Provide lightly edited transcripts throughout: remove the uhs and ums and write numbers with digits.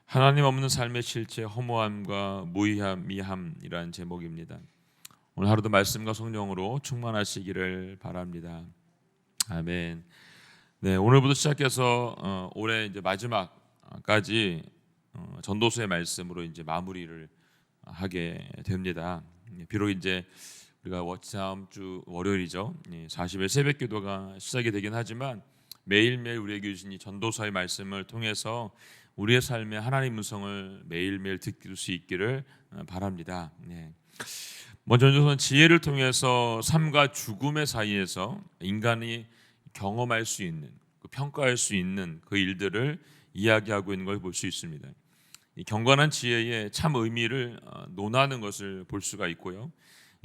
하나님 없는 삶의 실체, 허무함과 무의미함이란 제목입니다. 오늘 하루도 말씀과 성령으로 충만하시기를 바랍니다. 아멘. 네, 오늘부터 시작해서 올해 이제 마지막까지 전도서의 말씀으로 이제 마무리를 하게 됩니다. 비록 이제 우리가 다음 주 월요일이죠. 40일 새벽기도가 시작이 되긴 하지만 매일매일 우리에게 주신 이 전도서의 말씀을 통해서 우리의 삶에 하나님 음성을 매일매일 듣길 수 있기를 바랍니다. 먼저 전도서는 지혜를 통해서 삶과 죽음의 사이에서 인간이 경험할 수 있는, 평가할 수 있는 그 일들을 이야기하고 있는 걸 볼 수 있습니다. 이 경건한 지혜의 참 의미를 논하는 것을 볼 수가 있고요.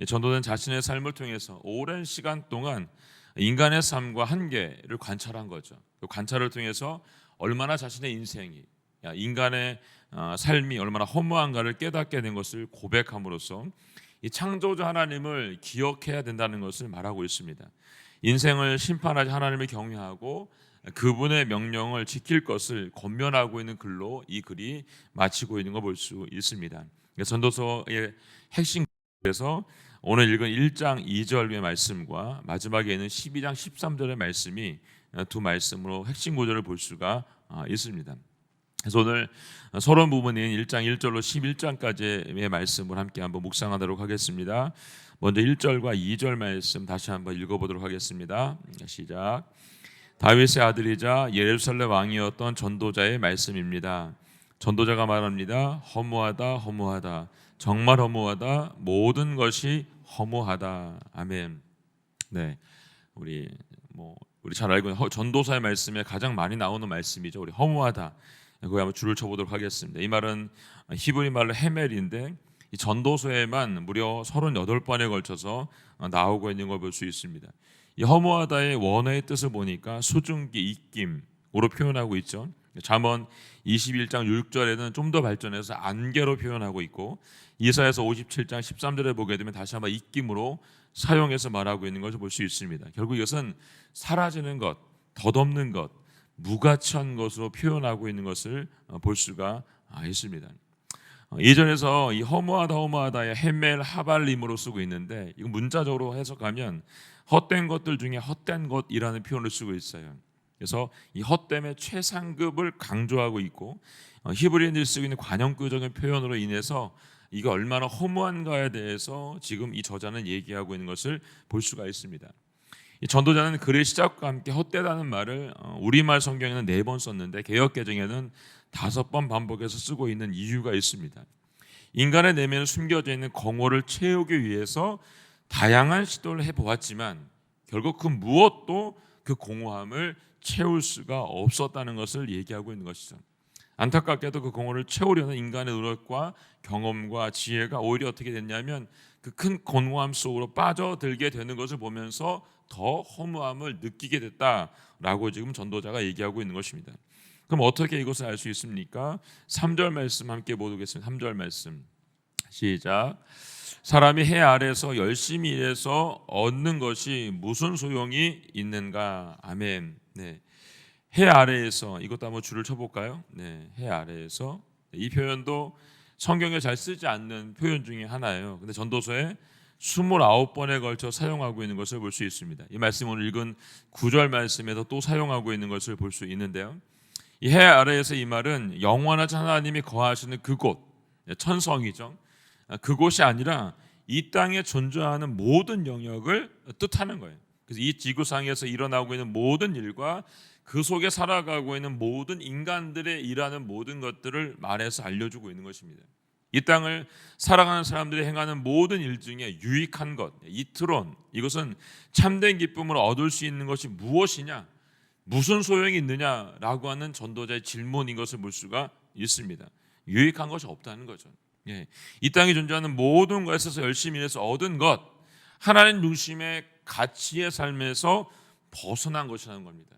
전도는 자신의 삶을 통해서 오랜 시간 동안 인간의 삶과 한계를 관찰한 거죠. 그 관찰을 통해서 얼마나 자신의 인생이, 인간의 삶이 얼마나 허무한가를 깨닫게 된 것을 고백함으로써 이 창조주 하나님을 기억해야 된다는 것을 말하고 있습니다. 인생을 심판하지 하나님을 경외하고 그분의 명령을 지킬 것을 권면하고 있는 글로 이 글이 마치고 있는 걸 볼 수 있습니다. 전도서의 핵심에서 오늘 읽은 1장 2절의 말씀과 마지막에 있는 12장 13절의 말씀이 두 말씀으로 핵심 구절을 볼 수가 있습니다. 그래서 오늘 서론 부분인 1장 1절로 11장까지의 말씀을 함께 한번 묵상하도록 하겠습니다. 먼저 1절과 2절 말씀 다시 한번 읽어보도록 하겠습니다. 시작. 다윗의 아들이자 예루살렘 왕이었던 전도자의 말씀입니다. 전도자가 말합니다. 허무하다, 허무하다, 정말 허무하다, 모든 것이 허무하다. 아멘. 네, 우리 잘 알고 있는 전도사의 말씀에 가장 많이 나오는 말씀이죠. 우리 허무하다. 거기 한번 줄을 쳐보도록 하겠습니다. 이 말은 히브리 말로 헤멜인데 이 전도서에만 무려 38번에 걸쳐서 나오고 있는 걸 볼 수 있습니다. 이 허무하다의 원어의 뜻을 보니까 수증기, 입김으로 표현하고 있죠. 잠언 21장 6절에는 좀 더 발전해서 안개로 표현하고 있고 이사야서 57장 13절에 보게 되면 다시 한번 입김으로 사용해서 말하고 있는 것을 볼 수 있습니다. 결국 이것은 사라지는 것, 덧없는 것, 무가치한 것으로 표현하고 있는 것을 볼 수가 있습니다. 이전에서 이 허무하다 허무하다의 헤멜 하발림으로 쓰고 있는데 이거 문자적으로 해석하면 헛된 것들 중에 헛된 것이라는 표현을 쓰고 있어요. 그래서 이 헛됨의 최상급을 강조하고 있고 히브리인들이 쓰고 있는 관용구적인 표현으로 인해서 이게 얼마나 허무한가에 대해서 지금 이 저자는 얘기하고 있는 것을 볼 수가 있습니다. 이 전도자는 글의 시작과 함께 헛되다는 말을 우리말 성경에는 4번 썼는데 개역개정에는 5번 반복해서 쓰고 있는 이유가 있습니다. 인간의 내면에 숨겨져 있는 공허를 채우기 위해서 다양한 시도를 해보았지만 결국 그 무엇도 그 공허함을 채울 수가 없었다는 것을 얘기하고 있는 것이죠. 안타깝게도 그 공허를 채우려는 인간의 노력과 경험과 지혜가 오히려 어떻게 됐냐면 그 큰 공허함 속으로 빠져들게 되는 것을 보면서 더 허무함을 느끼게 됐다라고 지금 전도자가 얘기하고 있는 것입니다. 그럼 어떻게 이것을 알 수 있습니까? 3절 말씀 함께 보겠습니다. 3절 말씀 시작. 사람이 해 아래에서 열심히 일해서 얻는 것이 무슨 소용이 있는가? 아멘. 네. 해 아래에서 이것도 한번 줄을 쳐볼까요? 네, 해 아래에서 이 표현도 성경에 잘 쓰지 않는 표현 중에 하나예요. 근데 전도서에 29번에 걸쳐 사용하고 있는 것을 볼 수 있습니다. 이 말씀 오늘 읽은 9절 말씀에서 또 사용하고 있는 것을 볼 수 있는데요. 이 해 아래에서 이 말은 영원하신 하나님이 거하시는 그곳, 천성이죠. 그곳이 아니라 이 땅에 존재하는 모든 영역을 뜻하는 거예요. 그래서 이 지구상에서 일어나고 있는 모든 일과 그 속에 살아가고 있는 모든 인간들의 일하는 모든 것들을 말해서 알려주고 있는 것입니다. 이 땅을 살아가는 사람들이 행하는 모든 일 중에 유익한 것, 이트론, 이것은 참된 기쁨을 얻을 수 있는 것이 무엇이냐, 무슨 소용이 있느냐라고 하는 전도자의 질문인 것을 볼 수가 있습니다. 유익한 것이 없다는 거죠. 이 땅에 존재하는 모든 것에 있어서 열심히 일해서 얻은 것, 하나님 중심의 가치의 삶에서 벗어난 것이라는 겁니다.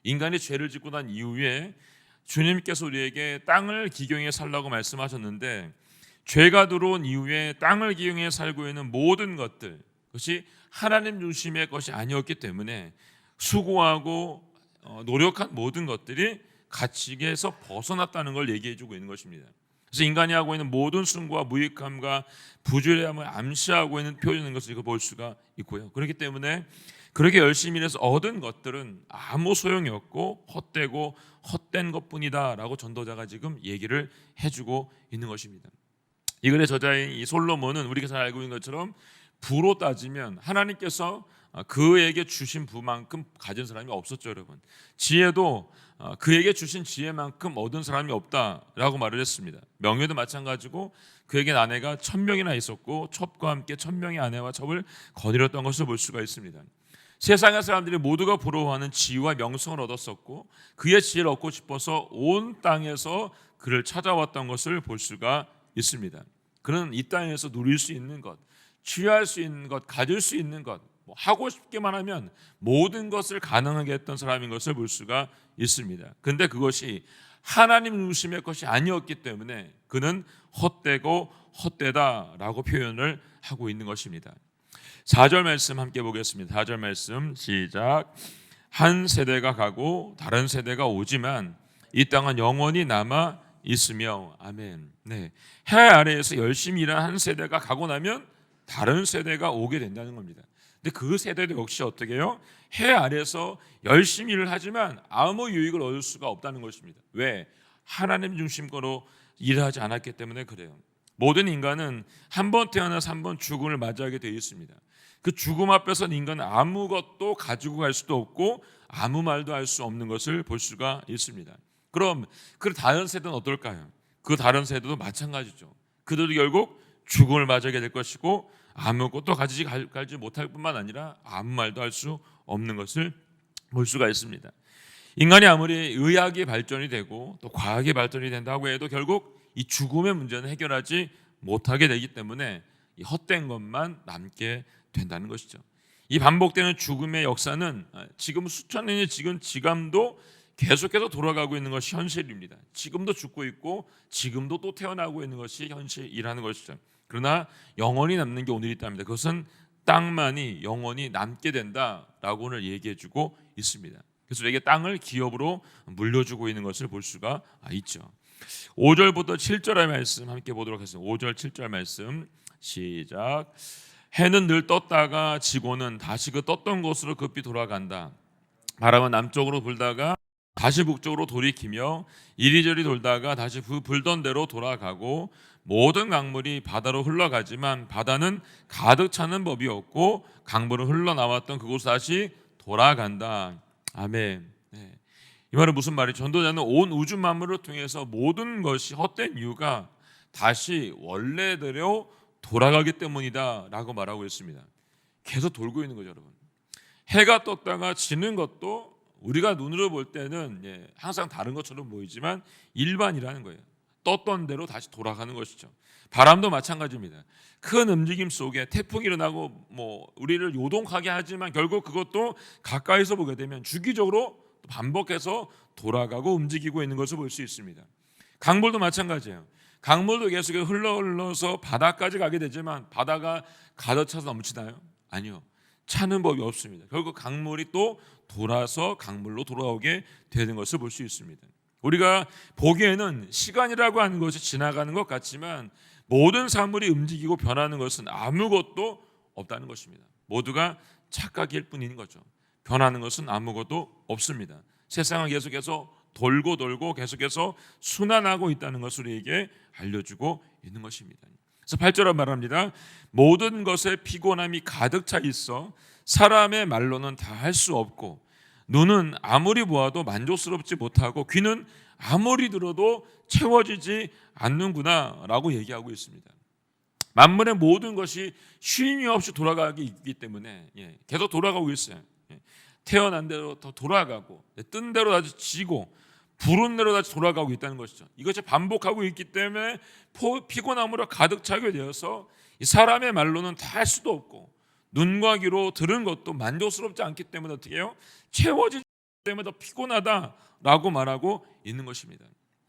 인간이 죄를 짓고 난 이후에 주님께서 우리에게 땅을 기경해 살라고 말씀하셨는데 죄가 들어온 이후에 땅을 기경해 살고 있는 모든 것들, 그것이 하나님 중심의 것이 아니었기 때문에 수고하고 노력한 모든 것들이 가치에서 벗어났다는 걸 얘기해주고 있는 것입니다. 그래서 인간이 하고 있는 모든 승부와 무익함과 부주의함을 암시하고 있는 표현인 것을 볼 수가 있고요. 그렇기 때문에 그렇게 열심히 일해서 얻은 것들은 아무 소용이 없고 헛되고 헛된 것뿐이다라고 전도자가 지금 얘기를 해주고 있는 것입니다. 이 글의 저자인 이 솔로몬은 우리가 잘 알고 있는 것처럼 부로 따지면 하나님께서 그에게 주신 부만큼 가진 사람이 없었죠, 여러분. 지혜도 그에게 주신 지혜만큼 얻은 사람이 없다라고 말을 했습니다. 명예도 마찬가지고 그에겐 아내가 1000명이나 있었고 첩과 함께 1000명의 아내와 첩을 거느렸던 것을 볼 수가 있습니다. 세상의 사람들이 모두가 부러워하는 지위와 명성을 얻었었고 그의 지혜를 얻고 싶어서 온 땅에서 그를 찾아왔던 것을 볼 수가 있습니다. 그는 이 땅에서 누릴 수 있는 것, 취할 수 있는 것, 가질 수 있는 것, 하고 싶게만 하면 모든 것을 가능하게 했던 사람인 것을 볼 수가 있습니다. 그런데 그것이 하나님 중심의 것이 아니었기 때문에 그는 헛되고 헛되다라고 표현을 하고 있는 것입니다. 4절 말씀 함께 보겠습니다. 4절 말씀 시작. 한 세대가 가고 다른 세대가 오지만 이 땅은 영원히 남아 있으며. 아멘. 네, 해 아래에서 열심히 일한 한 세대가 가고 나면 다른 세대가 오게 된다는 겁니다. 근데 그 세대도 역시 어떻게 해요? 해 아래에서 열심히 일을 하지만 아무 유익을 얻을 수가 없다는 것입니다. 왜? 하나님 중심으로 일하지 않았기 때문에 그래요. 모든 인간은 한 번 태어나서 한 번 죽음을 맞이하게 되어 있습니다. 그 죽음 앞에서 인간은 아무것도 가지고 갈 수도 없고 아무 말도 할 수 없는 것을 볼 수가 있습니다. 그럼 그 다른 세대는 어떨까요? 그 다른 세대도 마찬가지죠. 그들도 결국 죽음을 맞이하게 될 것이고 아무것도 가지지 못할 뿐만 아니라 아무 말도 할 수 없는 것을 볼 수가 있습니다. 인간이 아무리 의학이 발전이 되고 또 과학이 발전이 된다고 해도 결국 이 죽음의 문제는 해결하지 못하게 되기 때문에 이 헛된 것만 남게 된다는 것이죠. 이 반복되는 죽음의 역사는 지금 수천 년이 지금도 계속해서 돌아가고 있는 것이 현실입니다. 지금도 죽고 있고 지금도 또 태어나고 있는 것이 현실이라는 것이죠. 그러나 영원히 남는 게 오늘 있답니다. 그것은 땅만이 영원히 남게 된다라고 오늘 얘기해주고 있습니다. 그래서 우리에게 땅을 기업으로 물려주고 있는 것을 볼 수가 있죠. 5절부터 7절의 말씀 함께 보도록 하겠습니다. 5절 7절 말씀 시작. 해는 늘 떴다가 지고는 다시 그 떴던 곳으로 급히 돌아간다. 바람은 남쪽으로 불다가 다시 북쪽으로 돌이키며 이리저리 돌다가 다시 불던 대로 돌아가고 모든 강물이 바다로 흘러가지만 바다는 가득 차는 법이 없고 강물은 흘러나왔던 그곳으로 다시 돌아간다. 아멘. 네. 이 말은 무슨 말이죠? 전도자는 온 우주 만물을 통해서 모든 것이 헛된 이유가 다시 원래대로 돌아가기 때문이다 라고 말하고 있습니다. 계속 돌고 있는 거죠, 여러분. 해가 떴다가 지는 것도 우리가 눈으로 볼 때는 항상 다른 것처럼 보이지만 일반이라는 거예요. 떴던 대로 다시 돌아가는 것이죠. 바람도 마찬가지입니다. 큰 움직임 속에 태풍이 일어나고 우리를 요동하게 하지만 결국 그것도 가까이서 보게 되면 주기적으로 반복해서 돌아가고 움직이고 있는 것을 볼 수 있습니다. 강물도 마찬가지예요. 강물도 계속 흘러서 바다까지 가게 되지만 바다가 가득 차서 넘치나요? 아니요. 차는 법이 없습니다. 결국 강물이 또 돌아서 강물로 돌아오게 되는 것을 볼 수 있습니다. 우리가 보기에는 시간이라고 하는 것이 지나가는 것 같지만 모든 사물이 움직이고 변하는 것은 아무것도 없다는 것입니다. 모두가 착각일 뿐인 거죠. 변하는 것은 아무것도 없습니다. 세상은 계속해서 돌고 계속해서 순환하고 있다는 것을 우리에게 알려주고 있는 것입니다. 그래서 8절에 말합니다. 모든 것에 피곤함이 가득 차 있어 사람의 말로는 다 할 수 없고 눈은 아무리 보아도 만족스럽지 못하고 귀는 아무리 들어도 채워지지 않는구나 라고 얘기하고 있습니다. 만물의 모든 것이 쉼이 없이 돌아가기 있기 때문에 계속 돌아가고 있어요. 태어난 대로 더 돌아가고 뜬 대로 다시 지고 부른 대로 다시 돌아가고 있다는 것이죠. 이것이 반복하고 있기 때문에 피곤함으로 가득 차게 되어서 이 사람의 말로는 다 할 수도 없고 눈과 귀로 들은 것도 만족스럽지 않기 때문에 어떻게 해요? 채워지기 때문에 더 피곤하다라고 말하고 있는 것입니다.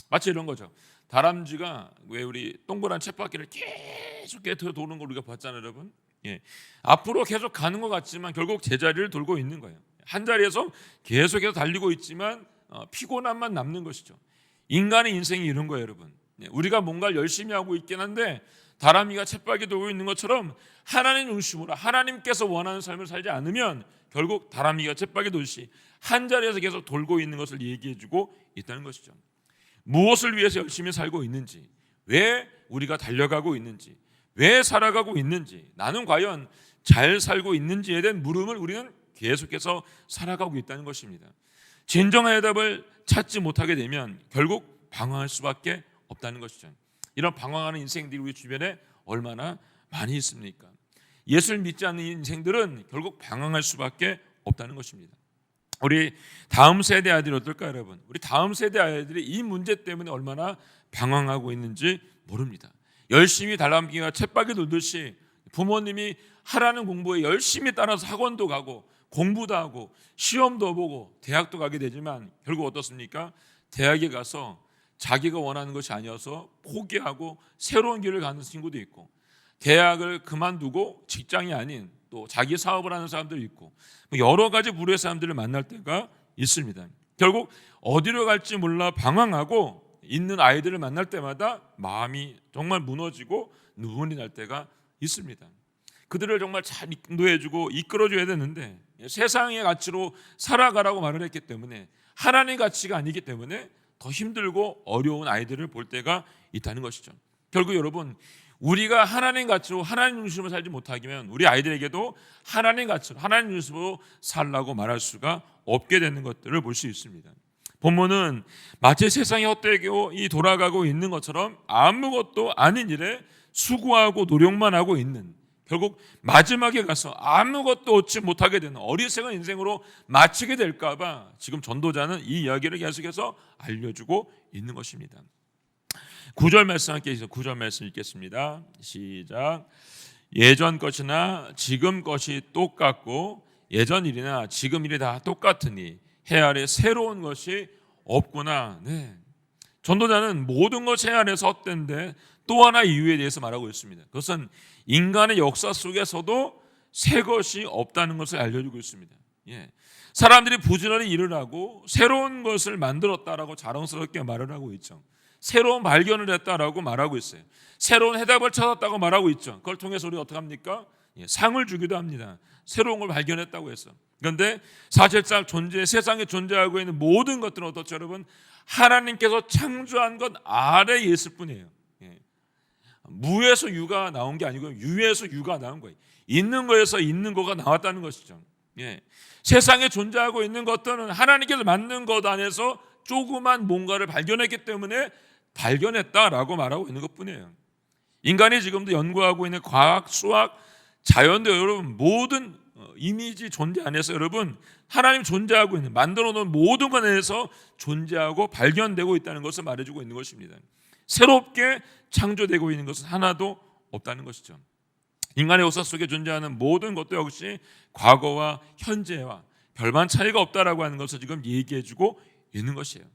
마치 이런 거죠. 다람쥐가 왜 우리 동그란 쳇바퀴를 계속 도는 걸 우리가 봤잖아요, 여러분. 앞으로 계속 가는 것 같지만 결국 제자리를 돌고 있는 거예요. 한 자리에서 계속해서 달리고 있지만 피곤함만 남는 것이죠. 인간의 인생이 이런 거예요, 여러분. 우리가 뭔가를 열심히 하고 있긴 한데 다람이가 쳇바퀴 돌고 있는 것처럼 하나님 중심으로 하나님께서 원하는 삶을 살지 않으면 결국 다람이가 쳇바퀴 돌듯이 한 자리에서 계속 돌고 있는 것을 얘기해주고 있다는 것이죠. 무엇을 위해서 열심히 살고 있는지, 왜 우리가 달려가고 있는지, 왜 살아가고 있는지, 나는 과연 잘 살고 있는지에 대한 물음을 우리는 계속해서 살아가고 있다는 것입니다. 진정한 해답을 찾지 못하게 되면 결국 방황할 수밖에 없다는 것이죠. 이런 방황하는 인생들이 우리 주변에 얼마나 많이 있습니까? 예수를 믿지 않는 인생들은 결국 방황할 수밖에 없다는 것입니다. 우리 다음 세대 아이들이 어떨까요, 여러분? 우리 다음 세대 아이들이 이 문제 때문에 얼마나 방황하고 있는지 모릅니다. 열심히 달람기가 쳇바퀴 돌듯이 부모님이 하라는 공부에 열심히 따라서 학원도 가고 공부도 하고 시험도 보고 대학도 가게 되지만 결국 어떻습니까? 대학에 가서 자기가 원하는 것이 아니어서 포기하고 새로운 길을 가는 친구도 있고, 대학을 그만두고 직장이 아닌 또 자기 사업을 하는 사람들이 있고, 여러 가지 부류의 사람들을 만날 때가 있습니다. 결국 어디로 갈지 몰라 방황하고 있는 아이들을 만날 때마다 마음이 정말 무너지고 눈물이 날 때가 있습니다. 그들을 정말 잘 인도해주고 이끌어줘야 되는데 세상의 가치로 살아가라고 말을 했기 때문에, 하나님의 가치가 아니기 때문에 더 힘들고 어려운 아이들을 볼 때가 있다는 것이죠. 결국 여러분, 우리가 하나님 가치로 하나님 중심으로 살지 못하면 우리 아이들에게도 하나님 가치로 하나님 중심으로 살라고 말할 수가 없게 되는 것들을 볼 수 있습니다. 본문은 마치 세상이 헛되게 돌아가고 있는 것처럼 아무것도 아닌 일에 수고하고 노력만 하고 있는, 결국 마지막에 가서 아무것도 얻지 못하게 되는 어리석은 인생으로 마치게 될까 봐 지금 전도자는 이 이야기를 계속해서 알려주고 있는 것입니다. 9절 말씀 함께 해주세요. 9절 말씀 읽겠습니다. 시작. 예전 것이나 지금 것이 똑같고 예전 일이나 지금 일이 다 똑같으니 해 아래 새로운 것이 없구나. 네. 전도자는 모든 것이 해 아래서 헛된데 또 하나 이유에 대해서 말하고 있습니다. 그것은 인간의 역사 속에서도 새 것이 없다는 것을 알려주고 있습니다. 예. 사람들이 부지런히 일을 하고 새로운 것을 만들었다라고 자랑스럽게 말을 하고 있죠. 새로운 발견을 했다라고 말하고 있어요. 새로운 해답을 찾았다고 말하고 있죠. 그걸 통해서 우리가 어떻게 합니까? 예, 상을 주기도 합니다. 새로운 걸 발견했다고 해서. 그런데 사실상 세상에 존재하고 있는 모든 것들은 어떻죠, 여러분? 하나님께서 창조한 것 아래에 있을 뿐이에요. 예. 무에서 유가 나온 게 아니고 유에서 유가 나온 거예요. 있는 거에서 있는 거가 나왔다는 것이죠. 예. 세상에 존재하고 있는 것들은 하나님께서 만든 것 안에서 조그만 뭔가를 발견했기 때문에 발견했다라고 말하고 있는 것뿐이에요. 인간이 지금도 연구하고 있는 과학, 수학, 자연도 여러분 모든 이미지 존재 안에서 여러분 하나님 존재하고 있는, 만들어 놓은 모든 것 안에서 존재하고 발견되고 있다는 것을 말해주고 있는 것입니다. 새롭게 창조되고 있는 것은 하나도 없다는 것이죠. 인간의 역사 속에 존재하는 모든 것도 역시 과거와 현재와 별반 차이가 없다라고 하는 것을 지금 얘기해주고 있는 것이에요.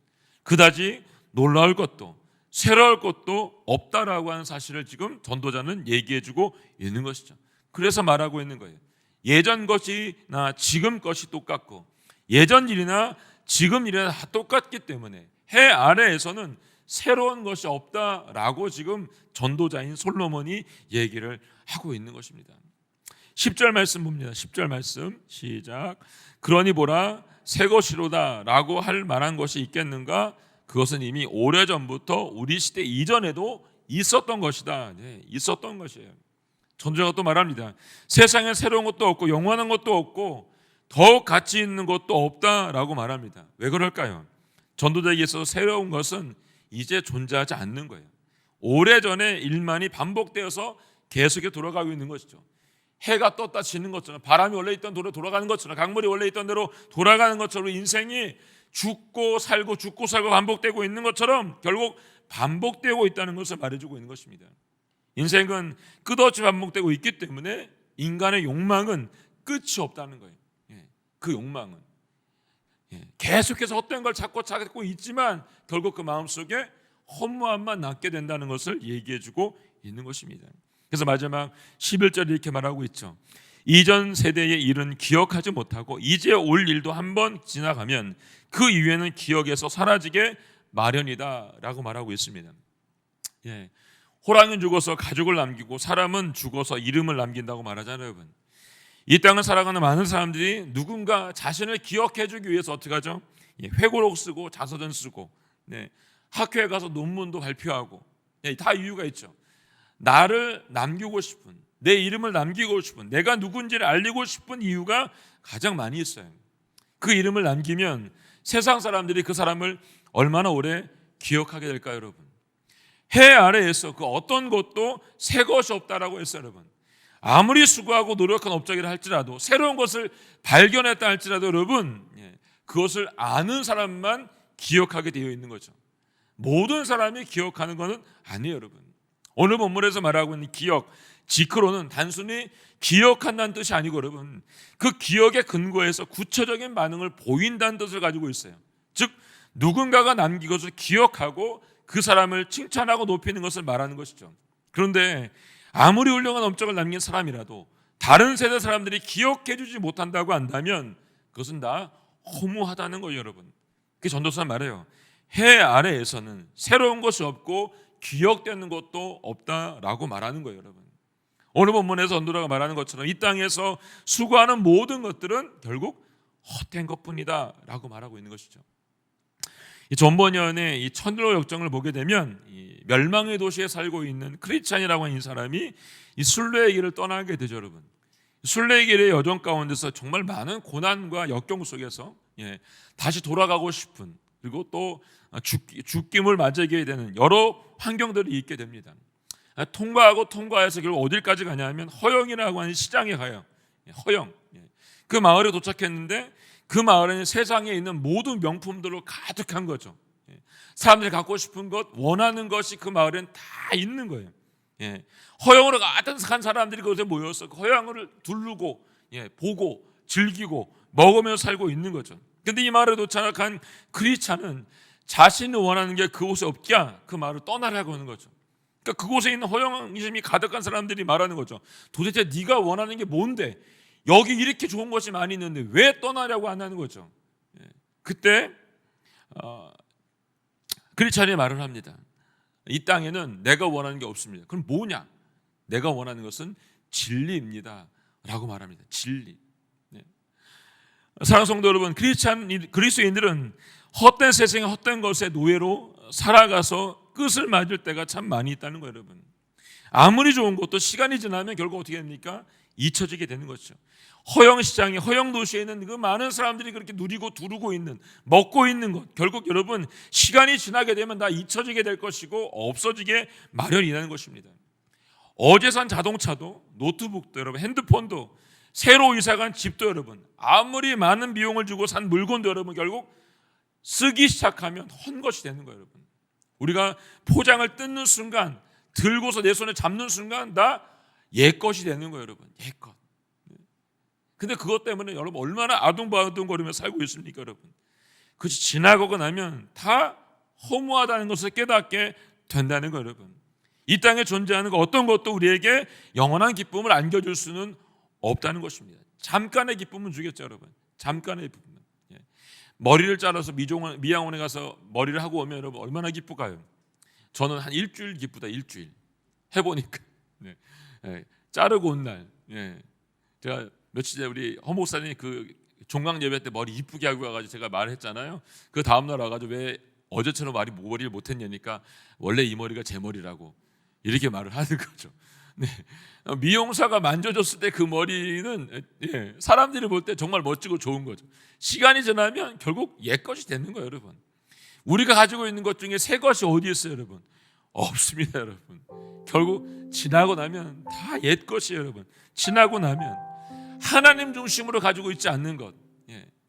그다지 놀라울 것도 새로울 것도 없다라고 하는 사실을 지금 전도자는 얘기해주고 있는 것이죠. 그래서 말하고 있는 거예요. 예전 것이나 지금 것이 똑같고 예전 일이나 지금 일이나 다 똑같기 때문에 해 아래에서는 새로운 것이 없다라고 지금 전도자인 솔로몬이 얘기를 하고 있는 것입니다. 10절 말씀 봅니다. 10절 말씀 시작. 그러니 보라 새 것이로다 라고 할 만한 것이 있겠는가? 그것은 이미 오래전부터 우리 시대 이전에도 있었던 것이다. 네, 있었던 것이에요. 전도자가 또 말합니다. 세상에 새로운 것도 없고 영원한 것도 없고 더욱 가치 있는 것도 없다라고 말합니다. 왜 그럴까요? 전도자에게 있어서 새로운 것은 이제 존재하지 않는 거예요. 오래전의 일만이 반복되어서 계속해 돌아가고 있는 것이죠. 해가 떴다 지는 것처럼, 바람이 원래 있던 대로 돌아가는 것처럼, 강물이 원래 있던 대로 돌아가는 것처럼 인생이 죽고 살고 반복되고 있는 것처럼 결국 반복되고 있다는 것을 말해주고 있는 것입니다. 인생은 끝없이 반복되고 있기 때문에 인간의 욕망은 끝이 없다는 거예요. 그 욕망은 계속해서 헛된 걸 찾고 있지만 결국 그 마음속에 허무함만 남게 된다는 것을 얘기해주고 있는 것입니다. 그래서 마지막 11절에 이렇게 말하고 있죠. 이전 세대의 일은 기억하지 못하고 이제 올 일도 한번 지나가면 그 이후에는 기억에서 사라지게 마련이다 라고 말하고 있습니다. 호랑이는 죽어서 가족을 남기고 사람은 죽어서 이름을 남긴다고 말하잖아요. 여러분, 이 땅을 살아가는 많은 사람들이 누군가 자신을 기억해 주기 위해서 어떻게 하죠? 회고록 쓰고 자서전 쓰고 학교에 가서 논문도 발표하고 다 이유가 있죠. 나를 남기고 싶은, 내 이름을 남기고 싶은, 내가 누군지를 알리고 싶은 이유가 가장 많이 있어요. 그 이름을 남기면 세상 사람들이 그 사람을 얼마나 오래 기억하게 될까요, 여러분? 해 아래에서 그 어떤 것도 새 것이 없다라고 했어요, 여러분. 아무리 수고하고 노력한 업적이라 할지라도, 새로운 것을 발견했다 할지라도 여러분, 그것을 아는 사람만 기억하게 되어 있는 거죠. 모든 사람이 기억하는 것은 아니에요, 여러분. 오늘 본문에서 말하고 있는 기억, 지크로는 단순히 기억한다는 뜻이 아니고 여러분, 그 기억의 근거에서 구체적인 반응을 보인다는 뜻을 가지고 있어요. 즉 누군가가 남긴 것을 기억하고 그 사람을 칭찬하고 높이는 것을 말하는 것이죠. 그런데 아무리 훌륭한 업적을 남긴 사람이라도 다른 세대 사람들이 기억해 주지 못한다고 한다면 그것은 다 허무하다는 거예요, 여러분. 그 전도사 말해요. 해 아래에서는 새로운 것이 없고 기억되는 것도 없다라고 말하는 거예요, 여러분. 오늘 본문에서 전도사가 말하는 것처럼 이 땅에서 수고하는 모든 것들은 결국 헛된 것뿐이다 라고 말하고 있는 것이죠. 이 존 버니언의 이 천일로 역정을 보게 되면 이 멸망의 도시에 살고 있는 크리스찬이라고 하는 이 사람이 이 순례의 길을 떠나게 되죠, 여러분. 순례의 길의 여정 가운데서 정말 많은 고난과 역경 속에서 다시 돌아가고 싶은, 그리고 또 죽김을 맞이하게 되는 여러 환경들이 있게 됩니다. 통과해서 결국 어딜까지 가냐면 허영이라고 하는 시장에 가요. 허영. 그 마을에 도착했는데 그 마을에는 세상에 있는 모든 명품들로 가득한 거죠. 사람들이 갖고 싶은 것, 원하는 것이 그 마을엔 다 있는 거예요. 허영으로 가득한 사람들이 그곳에 모여서 그 허영을 두르고 보고 즐기고 먹으며 살고 있는 거죠. 그런데 이 마을에 도착한 크리스찬은 자신이 원하는 게 그곳에 없기에 그 마을을 떠나라고 하는 거죠. 그러니까 그곳에 있는 허영심이 가득한 사람들이 말하는 거죠. 도대체 네가 원하는 게 뭔데? 여기 이렇게 좋은 것이 많이 있는데 왜 떠나려고 한다는 거죠. 그때 크리스찬이 말을 합니다. 이 땅에는 내가 원하는 게 없습니다. 그럼 뭐냐? 내가 원하는 것은 진리입니다 라고 말합니다. 진리. 사랑하는 성도 여러분, 그리스도인들은 헛된 세상의 헛된 것의 노예로 살아가서 끝을 맞을 때가 참 많이 있다는 거예요, 여러분. 아무리 좋은 것도 시간이 지나면 결국 어떻게 됩니까? 잊혀지게 되는 것이죠. 허영 시장에, 허영 도시에 있는 그 많은 사람들이 그렇게 누리고 두르고 있는, 먹고 있는 것, 결국 여러분 시간이 지나게 되면 다 잊혀지게 될 것이고 없어지게 마련이라는 것입니다. 어제 산 자동차도, 노트북도, 여러분 핸드폰도, 새로 이사간 집도 여러분 아무리 많은 비용을 주고 산 물건도 여러분 결국 쓰기 시작하면 헛것이 되는 거예요, 여러분. 우리가 포장을 뜯는 순간, 들고서 내 손에 잡는 순간 다 옛것이 되는 거예요, 여러분. 옛것. 근데 그것 때문에 여러분 얼마나 아둥바둥거리며 살고 있습니까, 여러분? 그것이 지나가고 나면 다 허무하다는 것을 깨닫게 된다는 거예요, 여러분. 이 땅에 존재하는 그 어떤 것도 우리에게 영원한 기쁨을 안겨줄 수는 없다는 것입니다. 잠깐의 기쁨은 주겠죠, 여러분. 잠깐의 기쁨은. 머리를 잘라서 미양원에 가서 머리를 하고 오면 여러분 얼마나 기쁠까요? 저는 한 일주일 기쁘다. 일주일 해보니까 자르고 온 날 제가 며칠 전에 우리 허 목사님 그 종강 예배 때 머리 이쁘게 하고 와가지고 제가 말했잖아요. 그 다음 날 와가지고 왜 어제처럼 머리를 못했냐니까 원래 이 머리가 제 머리라고 이렇게 말을 하는 거죠. 미용사가 만져줬을 때 그 머리는 사람들이 볼 때 정말 멋지고 좋은 거죠. 시간이 지나면 결국 옛것이 되는 거예요, 여러분. 우리가 가지고 있는 것 중에 새 것이 어디 있어요, 여러분? 없습니다, 여러분. 결국 지나고 나면 다 옛것이에요, 여러분. 지나고 나면 하나님 중심으로 가지고 있지 않는 것,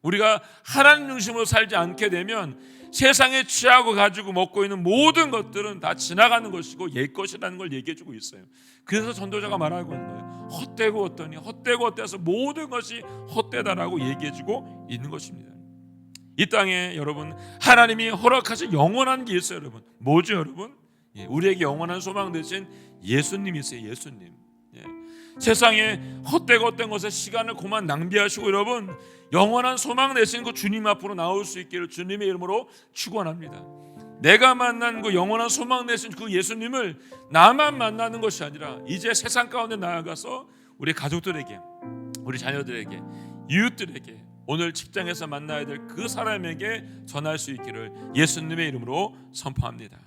우리가 하나님 중심으로 살지 않게 되면 세상에 취하고 가지고 먹고 있는 모든 것들은 다 지나가는 것이고 옛것이라는 걸 얘기해주고 있어요. 그래서 전도자가 말하고 있는 거예요. 헛되고 어떠니, 헛되고 어때서 모든 것이 헛되다라고 얘기해주고 있는 것입니다. 이 땅에 여러분 하나님이 허락하신 영원한 게 있어요, 여러분. 뭐죠, 여러분? 우리에게 영원한 소망 되신 예수님이세요, 예수님. 세상에 헛된 것에 시간을 그만 낭비하시고 여러분 영원한 소망 내신 그 주님 앞으로 나올 수 있기를 주님의 이름으로 축원합니다. 내가 만난 그 영원한 소망 내신 그 예수님을 나만 만나는 것이 아니라 이제 세상 가운데 나아가서 우리 가족들에게, 우리 자녀들에게, 이웃들에게, 오늘 직장에서 만나야 될 그 사람에게 전할 수 있기를 예수님의 이름으로 선포합니다.